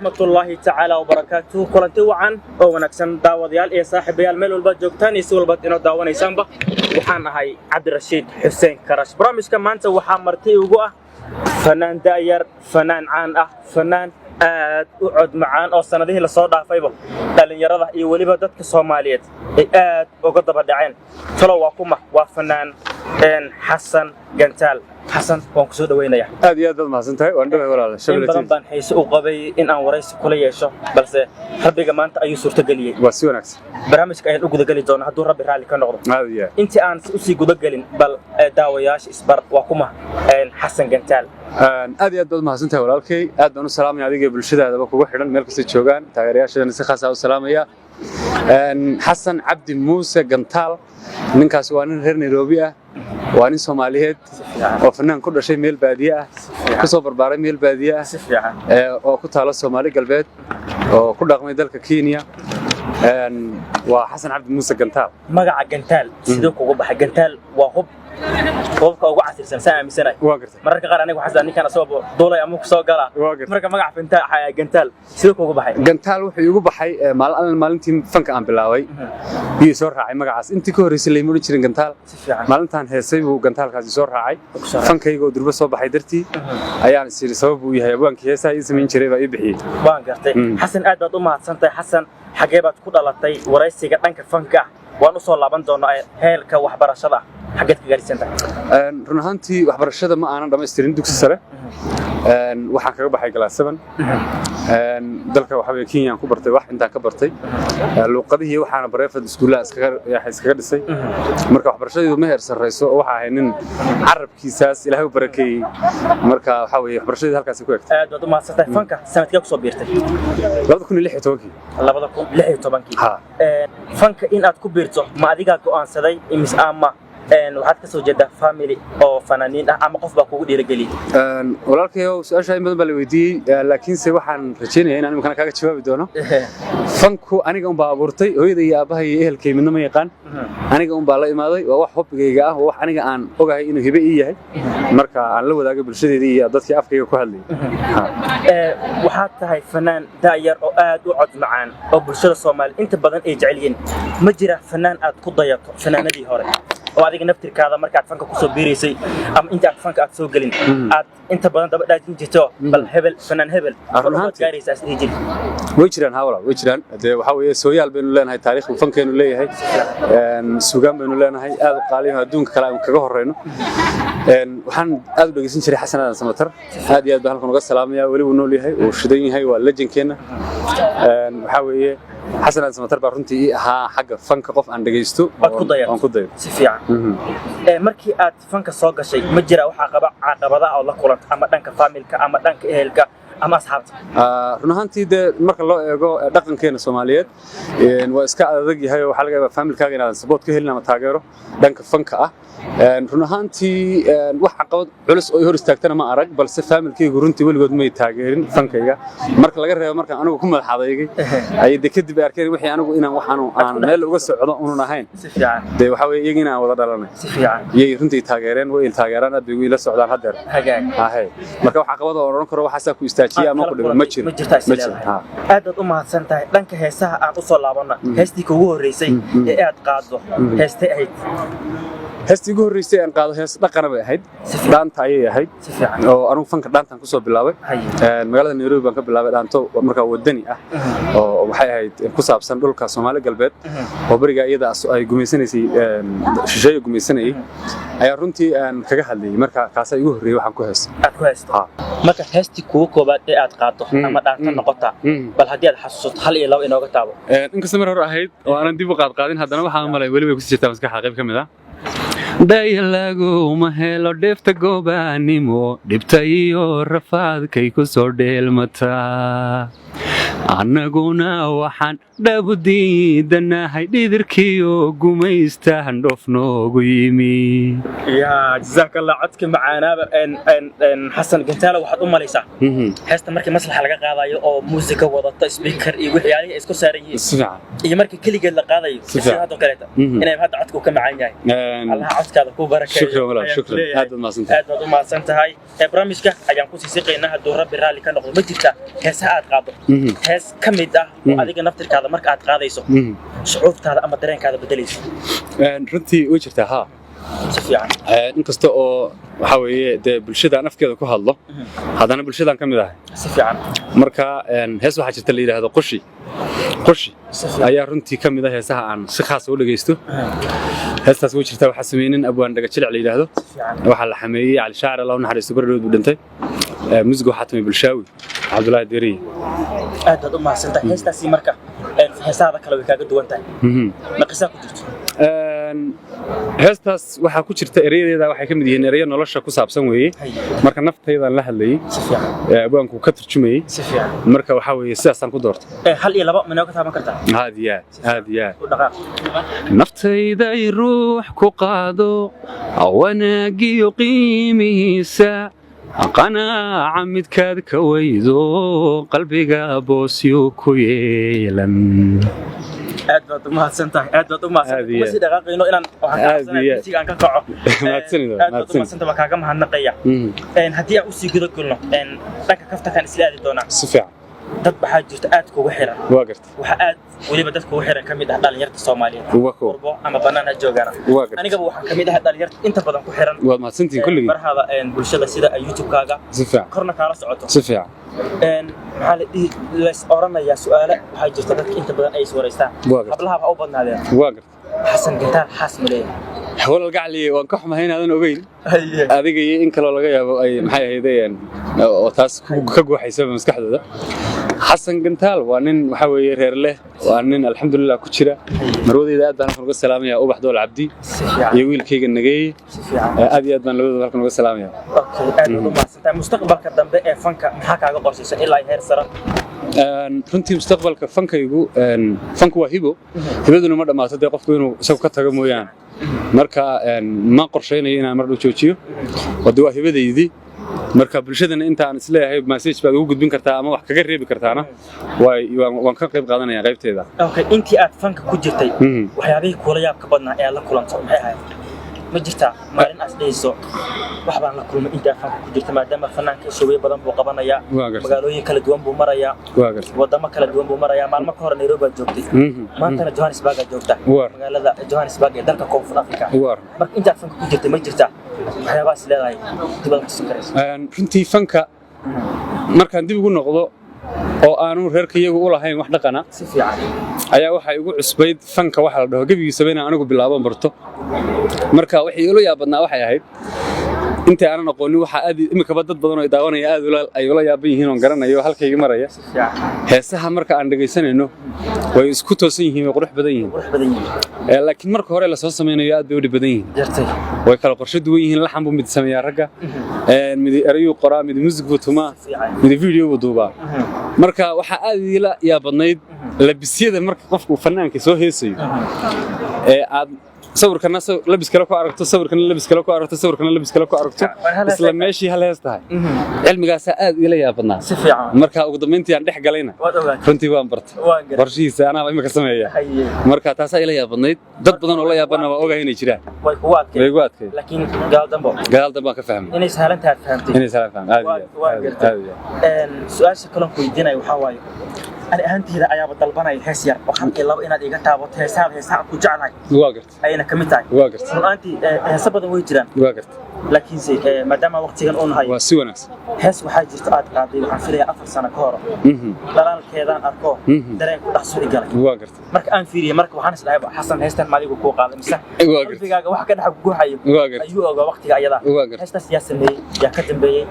ورحمة الله تعالى وبركاته كلنتي وعن oo wanaagsan daawadayaal iyo saaxiibayaal meel walba joogtaan iyo si walba inoo daawanaysaanba waxaan ahay Cabdirashiid Xuseen Karash barnaamijka maanta waxa martay ugu ah fanaan daayar fanaan caan ah fanaan aad u cod macaan oo sanadihii la soo dhaafayba dhalinyarada iyo waliba dadka Soomaaliyeed ay aad uga daba dhaceen talo waa kuma waa fanaan Xasan Gantaal حسن وانكسو دوينيا هذه هذا ما سنتهي وانا ولا شغلتي ان بان حيس او قبي ان ان وريس كل يشو بس ربيغا مانتا ايو سورتا غليي واسي وناكس برنامجك ay u guda gali doona haduu rabbi raali ka noqdo هذه inta aan u sii guda galin bal daawayaasha isbar waa kuma Xasan Gantaal aad iyo aad ma sنتهي walaalkay aad baan u salaamay adiga bulshadaada kugu xidhan meel kasta joogan taageerayaashana si khaas ah u salaamaya Xasan Cabdi Muuse Gantaal ninkaas waa nin reer Nairobi ah waa nin Soomaaliyeed oo fanaan ku dhashay meel baadiye ah ku soo barbaaray meel baadiye ah oo ku taalo Soomaali galbeed oo ku dhaqmay dalka Kenya waa Xasan Cabdi Muuse Gantaal magaca Gantaal sidoo kugu baxay Gantaal waa hub qofka ugu casirsan saamisana mararka qaar anigu xasan ninkan asoo doolay ama ku soo gala marka magaca fantaa xayaa Gantaal sidoo kugu baxay Gantaal wuxuu igu baxay maalintii fanka aan bilaaway iyo soo raacay magacaas intii ka horeysay leeymo jirin Gantaal maalintan heesay uu Gantaalkaasi soo raacay fankayga oo durba soo baxay dartii ayaan isiri sabab uu yahay abaankii heesaha ii sameyn jiray baa ii bixiyay waan gartay Xasan aad baad u mahadsantahay Xasan xagee baad ku dhalatay waraysiga dhanka fanka waan u soo laaban doonaa heelka waxbarashada xageed ka gaarsiintaa run ahaantii waxbarashada ma aanan dhameystirin dugsi sare waxaan kaga baxay class 7 dalka waxa weeye Kenya ku bartay wax inta ka bartay luqadihii waxaana bareefad iskuulaha iskaga dhisay marka waxbarashadu ma heer sareyso waxa ahay nin carabkiisaas Ilaahay u barakeeyay marka waxa weeye waxbarashadu halkaas ku egtay aad baad u mahadsantahay fanka sanadkii ku soo biirtay 2016 fanka in aad ku biirto ma adiga go'aansaday imis ama waxaad ka soo jeedaa family oo fanaaniin ah ama qof baa kugu dhiirigeliyay walaalkayo su'aasha in badan baa la weydiiyay laakiin se waxaan rajaynayaa in aan imkaan kaaga jawaabi doono fanku aniga un baa abuurtay hooyaday iyo aabahay iyo ehelkay midna ma yaqaan aniga un baa la imaaday waa wax hobigayga ah wax aniga aan ogahay inuu hibe ii yahay marka aan la wadaago bulshadeedii iyo dadkii afkayga ku hadlay waxaad tahay fanaan daayar oo aad u cod macaan oo bulshada Soomaaliyeed inta badan ay jecel yihiin ma jira fanaan aad ku dayato fanaanadii hore oo adiga naftirkaada markaad fanka ku soo biireysay ama inta aad fanka aad soo galin aad inta badan daba dhaajin jirto bal hebel fanaan hebel waxaad gaaraysaa sidii jir way jiraan hawla way jiraan waxa weeye sooyaal baynu leenahay taariikhda fankeenu leeyahay suugaan baynu leenahay aad u qaaliyo adduunka kale aan kaga horeyno waxaan aad u dhageysan jiray Xasan Aadan Samatar aad iyo aad baan halkan uga salaamayaa wali uu nool yahay oo shidan yahay waa legendkeena waxa weeye حسن أنا سمعت أربع رنتي ها حاجة فنك قف عند جيستو أن كضيع سفيع مركي أت فنك صاغ شيء مجرى وعقبة أو لا كلام أما دانك فاميلك أما دانك أهلك أما أصحابك رنهانتي ده مرك الله يجو دقن كين الصوماليات وإسكا ذقي هاي وحلقة فاميلك هاي سبوت كهلنا متاجره دانك فنك رنهانتي وحقود علس أو يهرس تاكتنا ما أرق بل سفاميلك يقولونتي ولقد ما يتاجرين فنكيجا مرك لقى مرك أنا وكم الحضيقي أي دكتور بأركي وحي أنا وإنا وحنو أنا مال وقص عضونا هين ده وحوي يجينا ولا دلنا يرنتي تاجرين وإل تاجرنا بيقول لسه عضان هدر هاي مرك وحقود أورون كرو حسب كويستاتشيا ما كله متشر هذا أمها سنتها لأنك هسها عن أصل لعبنا هستي كوه رئيسي قاعد قاعده هستي هيد هستي كوه رئيسي أن قاعده هست لقنا بهيد دان تايي هيد أو أنا فنك دان تنقصه باللاوي مقالة نيروبي بنك باللاوي دان تو مركا ودني وحي هيد كوساب سندول كسومالي قلبت وبرجع يدا أي جميسني سي شيء جميسني أي رنتي أن كجهلي مركا كاسة يهري وحن كوهس marka heesti kuwa koobaad ee aad qaato ama dhaanta noqota bal hadii aad xasuusto hal iyo laba inooga taabo inkasta mar hore ahayd oo aan dib u qaadin haddana waxaan malay wali way ku jirtaa maskaxda qayb kamid ah dayalagu ma helo dhifta goobaanimo dhibta iyo rafaadkay ku soo dheelmata annaguna waxaan dhabu diidanahay dhidirkiyo gumaystahan dhoof noogu yimi يا جزاك الله عدك معانا ان حسن قنتاله waxaad u malaysaa heesta markii maslaxa laga qaadayo oo muusiga wadata speaker iyo wixii isku saaran yihiin iyo markii kaligeed la qaadayo sidoo kale inay hadda codku ka macaan yahay Allah codkaada ku barakeeyo shukran aad ma santahay barnaamijka ayaan ku sii siqeynaa haduu rabbi raali ka noqdo ma jirta heesaha aad qaado hees kamid ah oo adiga naftirkaada marka aad qaadayso shucuurtaada ama dareenkaada bedelayso runtii way jirtaa ha inkasta oo waxa weeye dee bulshada nafkeeda ku hadlo haddana bulshadan ka mid ahay marka hees waxaa jirta la yidhaahdo qoshi ayaa runtii ka mid ah heesaha aan si khaas u dhagaysto heestaas way jirtaa waxaa sameeyeen abwaan dhaga jilic la yidhaahdo waxaa la xameeyey cali shaacir allah u naxariisto bardhood buu dhintay musiga waxaa tumay bulshaawi cabdullaahi deeriye aad u mahadsantahay heestaasi marka heesaha kale way kaaga duwan tahay ma qisaa ku jirto heestaas waxaa ku jirta erayadeeda waxay ka mid yihiin erayo nolosha ku saabsan weeye marka naftaydan la hadlayay abwaanku ka turjumayay marka waxa weeye sidaasaan ku doortay hal iyo laba minoo ka taaban kartaa haadiya naftayday ruux ku qaado wanaagiyo qiimihiisa qanaaca midkaad ka weydo qalbiga boosyo ku yeelan aad baad u mahadsantahay ma si dhaqaaqayno inaan waxaan ka kaco mahadsantahay kaaga mahadnaqaya haddii aan u sii guda galno dhanka kaftakan isla aadi doonaa si fiican dad waxaa jirta aad kugu xiran waxa aad weliba dad kugu xiran ka mid ah dhalinyarta Soomaaliyeed qurbo ama banaan ha joogaan anigaba waxaan ka mid ah dhalinyarta inta badan ku xiran waad mahadsantiin kulligii barhada bulshada sida YouTube-kaaga si fiican korna kala socoto si fiican maxaa la dhihi lees oranaya su'aalo waxaa jirta dadka inta badan ay iswareystaan hablaha u badnaadeen xasan gintaar xaas maleey wal gacli waan ka xumahayn aadan ogeyn adiga iyo in kale laga yaabo ay maxay ahaydeen oo taas ka gooxaysa maskaxdooda xasan gintaal waa nin waxa weeye reer leh waa nin alxamdulillah ku jira marwadeyda aad baan uga salaamaya ubax dool cabdi iyo wiilkayga nageey aad iyo aad baan labadooda halkan uga salaamaya aad u mahadsantahay mustaqbalka dambe ee fanka maxaa kaaga qorshaysan ilaa heer sare runtii mustaqbalka fankaygu fanku waa hibaduna ma dhammaato dee qofku inuu isagu ka tago mooyaane marka ma qorshaynayo inaan mar dhow joojiyo wadda waa hibadaydii marka bulshadana intaan isleeyahay message baad ugu gudbin kartaa ama wax kaga reebi kartaana waan ka qayb qaadanayaa qaybteeda intii aad fanka ku jirtay waxyaabihii kula yaabka badnaa ee la kulanto maxay ahayd ma jirtaa maalin aad dhayso wax baan la kulmay inta fanka ku jirta maadaama fanaanka showye badan buu qabanayaa magaalooyin kala duwan buu marayaa wadamo kala duwan buu marayaa maalmo ka hor Nairobi aad joogtay maantana Johannesburg aad joogtaa magaalada Johannesburg ee dalka Koonfur Afrika marka inta fanka ku jirtay ma jirtaa waxyaabaha is leedahay dibadda ka sokaraysa runtii fanka markaan dib ugu noqdo oo aanu reerkayagu u lahayn wax dhaqana si fiican ayaa waxa igu cusbayd fanka waxa la dhaho gabigiisa inaan anigu bilaabo barto marka wixii ula yaabadnaa waxay ahayd inta aanan aqoonin waxa aad imika dad badan oo daawanaya aad ay ula yaaban yihiin oo garanayo halkayga maraya heesaha marka aan dhageysanayno way isku toosan yihiin oo qurux badan yihiin laakiin marka hore la soo sameeyo aad bay u badan yihiin way kala qorshe duwan yihiin laxan buu mid sameeyaa ragga mid erayo qoraa mid music buu tumaa mid video buu duubaa marka waxa aad ila yaabadnayd labisyada marka qofku fanaanka soo heesayo aad sawirkana labis kale ku aragto sawirkana labis kale ku aragto sawirkana labis kale ku aragto isla meeshii hal heestahay cilmigaas aad ila yaabadnaa si fiican marka ugu dambeyntii aan dhex galayna runtii waan bartay qorshihiisa anaa imika sameeyaa marka taas ila yaabadnayd dad badan oo la yaabana waa ogahay inay jiraan way ku adkay laakiin gadaal dambe ka fahmay inay sahlantahay su'aasha kale ku weydiinay waxa waaye أنا أهنتي أيام الطلبانة الحسير وحمك الله إن هذا إجتاب وتحساب كجعلها واقرت أنا كمتاعي واقرت أنتي سبب ويجران واقرت لكن زي ما دام وقت كان أون هاي وسوى ناس حس وحاجة تقعد قاضي وحنفري أفر سنة كهرة دلال كيدان أركو درين تحصل إجالك واقرت مرك أنفيري مرك وحنس لعب حسن هستن مالي وكو قاضي مسح واقرت في جاك واحد كده حقوق حي واقرت أيوة وقت جاي ده واقرت هست سياسة مي يا كتب بي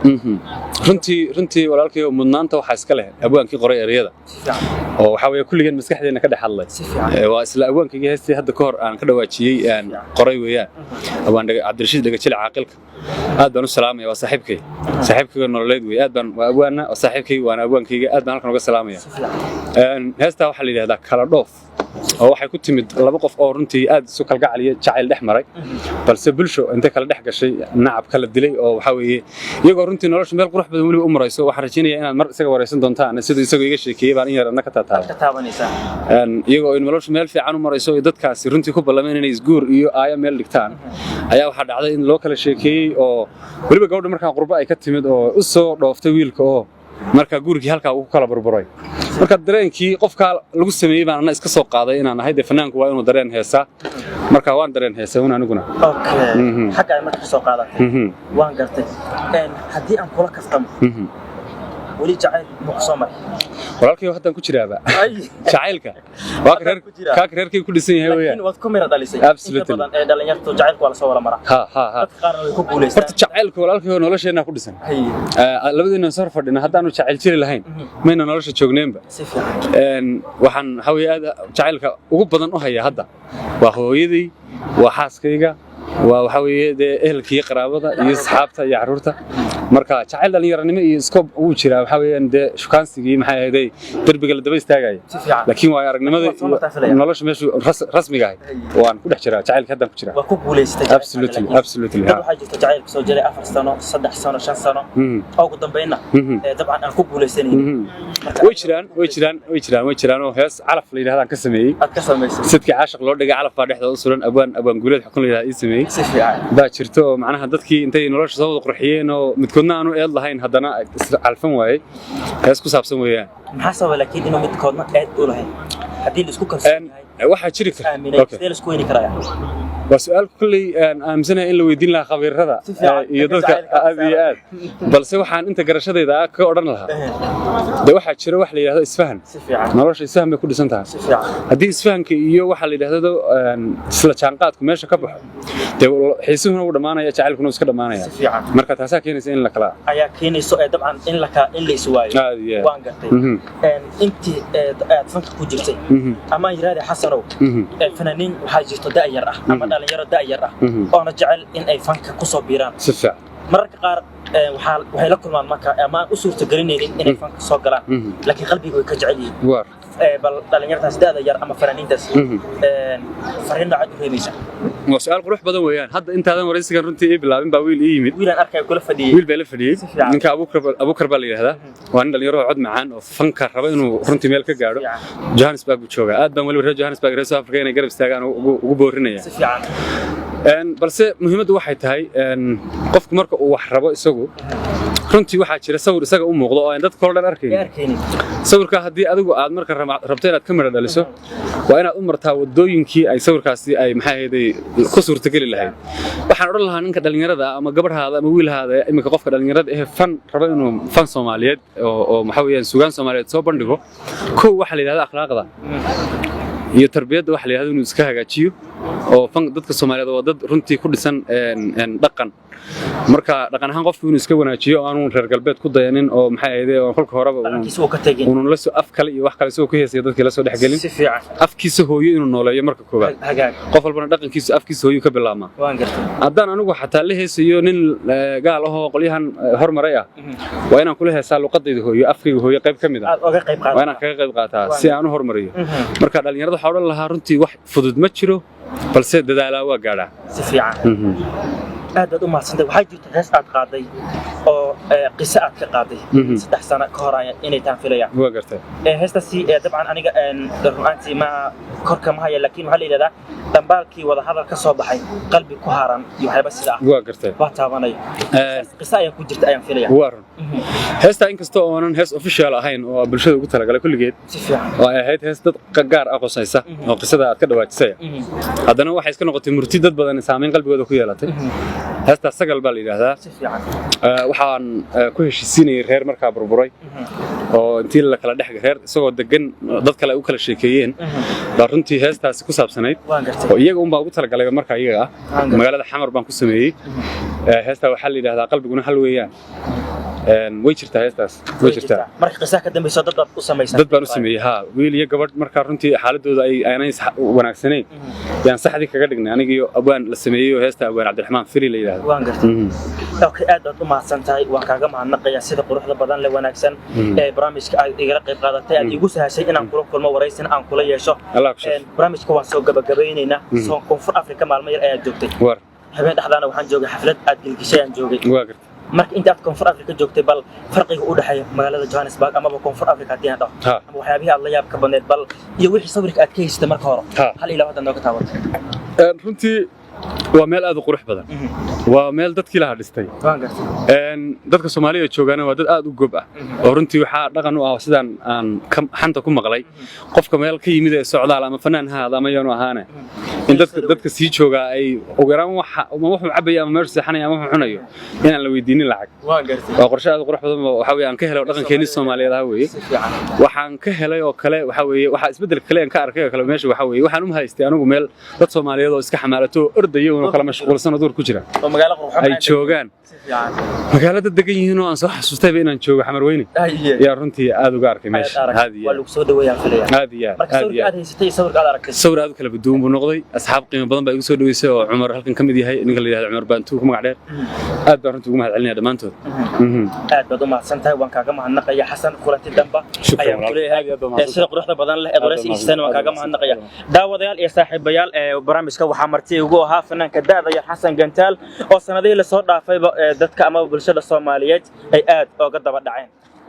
runtii walaalkay mudnaanta waxa iska leh abwaankii qoray ereyada oo waxa weeye kulligeen maskaxdeena ka dhaxalay waa isla abwaankii heestay hadda ka hor aan ka dhawaajiyay aan qoray weeyaan abaan Cabdirashiid Dhagajil caaqilka aad baan u salaamaya waa saaxiibkayga nololeed wey aad baan waa abwaana oo saaxiibkayga waana abwaankayga aad baan halkan uga salaamaya heestaa waxaa la yidhahdaa kala dhoof oo waxay ku timid laba qof oo runtii aad isu kalgacaliya jacayl dhex maray balse bulsho intay kala dhex gashay nacab kala dilay oo waxa weeye iyagoo runtii nolosha meel qurux badan weliba u marayso waxaan rajaynayaa inaad mar isaga waraysan doontaan siduu isagoo iga sheekeeyey baan in yar adna ka taabanaysaa iyagoo ay nolosha meel fiican u marayso iyo dadkaasi runtii ku ballameen inay isguur iyo aaya meel dhigtaan ayaa waxaa dhacday in loo kala sheekeeyey oo weliba gabadha markaa qurbo ay ka timid oo u soo dhooftay wiilka oo marka gurigii halkaa uu kala burburay marka dareenkii qofka lagu sameeyay baan ana iska soo qaaday inaan ahay fanaanku waa inuu dareen heesaa marka waan dareen heesay aniguna xagga ay markaa soo qaadatay waan gartay haddii aan kula kaftamo weli jacayl ma ku soo maray walaalkay haddaan ku jiraaba jacaylka waa ka reerkay ku dhisan yahay weeyaan laakiin waad ku mira dhalisay Absolutely. inta badan dhalinyartu jacaylku waa la soo wada maraa ha dadka qaarna way ku guuleystaan horta jacaylka walaalkay oo nolosheena ku dhisan labadeena soo fadhina haddaanu jacayl jiri lahayn mayna nolosha joogneenba si fiican waxaan waxa weeye aad jacaylka ugu badan u haya hadda waa hooyaday waa xaaskayga waa waxa weeye ehelkii qaraabada iyo asxaabta iyo caruurta marka jacayl dhalinyaranimo iyo iskoob uu jiraa waxa weeyaan shukaansigii maxay ahayd darbiga la daba istaagay laakiin waa aragnimada nolosha meesha rasmiga ah waan ku dhex jiraa jacaylka hadda ku jiraa waa ku guuleystay absolutely waxa jirta jacayl soo jiray 4 sano 3 sano 5 sano ugu dambeeyna dabcan aan ku guuleysanaynin way jiraan oo hees calaf la yiraahdo ka sameeyay aad ka sameysay sidkii caashiq loo dhigay calaf baa dhexda u suran abaan guuleed xukun la yiraahdo sameeyay si fiican baa jirto macnaha dadkii intay nolosha soo wada qurxiyeen oo midkoodna aanu eed lahayn haddana alfan waayay hees ku saabsan weeyaan maxaa sababa laakiin inuu midkoodna eed u lahayn haddii la isku kalsoon yahay waxaa jiri kara sidee la isku weyni karaya waa su'aal kulley aaminsanahay in la weydiin lahaa khabiirada iyo dadka aad iyo aad balse waxaan inta garashadayda ka odhan lahaa de waxaa jira wax la yidhaahdo isfahan nolosha isfahan bay ku dhisan tahay haddii isfahanka iyo waxa la yidhaahdo isla jaanqaadku meesha ka baxo dee xiisuhuna uu dhammaanaya jacaylkuna uu iska dhammaanaya marka taasaa keenaysa in la kala ayaa keenayso dabcan in la iswaayo waan gartay intii aad fanka ku jirtay ama yiraahdo xasanow fanaaniin waxaa jirto da'yar ah ama dhalinyaro da'yar ah oo na jecel in ay fanka ku soo biiraan si fiican mararka qaar waxay la kulmaan marka ama u suurtagelinaynin inay fanka soo galaan laakiin qalbiga way ka jecel yihiin bal dhalinyartaas da'da yar ama fanaaniintaas fariin noocaad u reebaysaa waa su'aal qurux badan weeyaan hadda intaadan waraysigan runtii ii bilaabin baa wiil ii yimid wiilaan arkay kula fadhiyay wiil baa la fadhiyay ninka Abuukar baa la yiraahdaa waa nin dhalinyaro cod macaan oo fanka raba inuu runtii meel ka gaaro Johannesburg buu joogaa aad baan waliba reer Johannesburg reer South Africa inay garab istaagaan ugu boorinaya si fiican balse muhiimaddu waxay tahay qofku marka uu wax rabo isagu runtii waxaa jira sawir isaga u muuqdo oo aan dadka kale arkaynin sawirka haddii adigu aad marka rabto inaad ka mira dhaliso waa inaad u martaa wadooyinkii ay sawirkaasi ay maxay ahayd ku suurtageli lahayd waxaan odhan lahaa ninka dhalinyarada ama gabadhaada ama wiilhaada iminka qofka dhalinyarada ee fan raba inuu fan Soomaaliyeed oo waxa weeyaan suugaan Soomaaliyeed soo bandhigo kow waxa la yiraahdaa akhlaaqda iyo tarbiyadda waxa la yiraahdo inuu iska hagaajiyo oo dadka Soomaaliyeed waa dad runtii ku dhisan dhaqan marka dhaqan ahaan qofku inuu iska wanaajiyo aanu reer galbeed ku dayanin oo maxay ahayd oo kolka horeba uu la soo af kale iyo wax kale soo ku heesay dadkii la soo dhaxgelin si fiican afkiisa hooyo inuu nooleeyo marka koobaad qof walbana dhaqankiisa afkiisa hooyo ka bilaabma waan gartay haddaan anigu xataa la heesayo nin gaal ah oo qolyahan hormaray ah waa inaan kula heesaa luqadayda hooyo afkayga hooyo qayb ka mid ah waa inaan kaga qayb qaataa si aan u hormariyo marka dhalinyarada waxaa odhan lahaa runtii wax fudud ma jiro balse dadaalaa waa gaadhaa si fiican aad u mahadsantahay waxaa jirta hees aad qaaday oo qiso aad ka qaaday 3 sano ka hor inay taan filayaan waa gartay heestaasi dabcan aniga runaantii ma korka ma haya laakiin waxa la yiraahdaa dambaalkii wada hadal ka soo baxay qalbi ku haaran iyo waxba sida waa gartay waa taabanay qiso ayaa ku jirta ayaan filayaa waa run heesta inkastoo oonan hees official ahayn oo bulshada ugu talagalay kulligeed si fiican oo ay ahayd hees dad gaar ah qosaysa oo qisada aad ka dhawaajisay haddana waxay iska noqotay murti dad badan saameyn qalbigooda ku yeelatay heesta sagal baa la yiraahdaa si fiican waxaan ku heshiisiinay reer markaa burburay oo intii la kala dhex reer isagoo degan dad kale u kala sheekeeyeen baa runtii heestaasi ku saabsanayd oo iyaga un baa ugu talagalay markaa iyaga ah magaalada Xamar baan ku sameeyay heesta waxaa la yiraahdaa qalbiguna hal weeyaan way jirtaa heestaas way jirtaa marka qisaha ka dambayso dad u sameeyay dad baan u sameeyay ha wiil iyo gabadh marka runtii xaaladooda ay aanay wanaagsaneyn yaan saxdii kaga dhignay aniga abwaan la sameeyay heesta abwaan Cabdiraxmaan Firi la yiraahdo waan gartay okay aad u mahadsantahay waan kaaga mahadnaqayaa sida quruxda badan leh wanaagsan ee barnaamijka ay igala qayb qaadatay aad igu sahashay inaan kula kulmo waraysin aan kula yeesho barnaamijka waan soo gabagabaynaynaa soo Koonfur Afrika maalmo yar ayaa joogtay habeen dhaxdaana waxaan joogay xaflad aad dilgishay aan joogay marka inta aad Koonfur Afrika joogtay bal farqiga u dhaxeeya magaalada Johannesburg ama Koonfur Afrika hadii aan dhaho ama waxyaabaha aad la yaab ka badneed bal iyo wixii sawirka aad ka haystay marka hore hal ilaa wadan nooga taabatay runtii waa meel aad u qurux badan waa meel dadkii la hadhistay dadka Soomaaliya joogaana waa dad aad u goob ah oo runtii waxa dhaqan u ah sidaan aan xanta ku maqlay qofka meel ka yimid ee socdaal ama fanaan haada ama yaanu ahaana in dadka sii jooga ay ogaraan waxa wuxuu cabay ama meel saxanay ama wuxuu cunayo inaan la weydiinin lacag waa qorshe aad u qurux badan waxa weeye aan ka helay dhaqankeena Soomaaliyeed ah weeye waxaan ka helay oo kale waxa weeye waxa isbedel kale aan ka arkay oo kale meesha waxa weeye waxaan u haystay anigu meel dad Soomaaliyeed oo iska xamaalato ordayo oo kala mashquulsan oo ku jira oo magaalo qurxoon ay joogaan magaalada degan yihiin oo aan soo xasuustay inaan joogo Xamarweyne yaa runtii aad uga arkay meesha haadiya waa lagu soo dhaweeyay filaya haadiya aad haysatay sawirka aad aragtay sawir aad kala baduun buu noqday asxaab qiimo badan baa igu soo dhaweysay oo Cumar halkan kamid yahay ninka la yiraahdo Cumar Baantu ku magac dheer aad baan runtii ugu mahadcelinaya dhamaantood aad baad u mahadsantahay waan kaaga mahadnaqaya Xasan kulanti damba ayaan ku leeyahay sida quruxda badan leh ee waraysigiisana waan kaaga mahadnaqaya daawadayaal iyo saaxiibayaal ee barnaamijka waxa marti ugu ahaa fanaanka daada yar Xasan Gantaal oo sanadihii la soo dhaafay dadka ama bulshada Soomaaliyeed ay aad uga daba dhaceen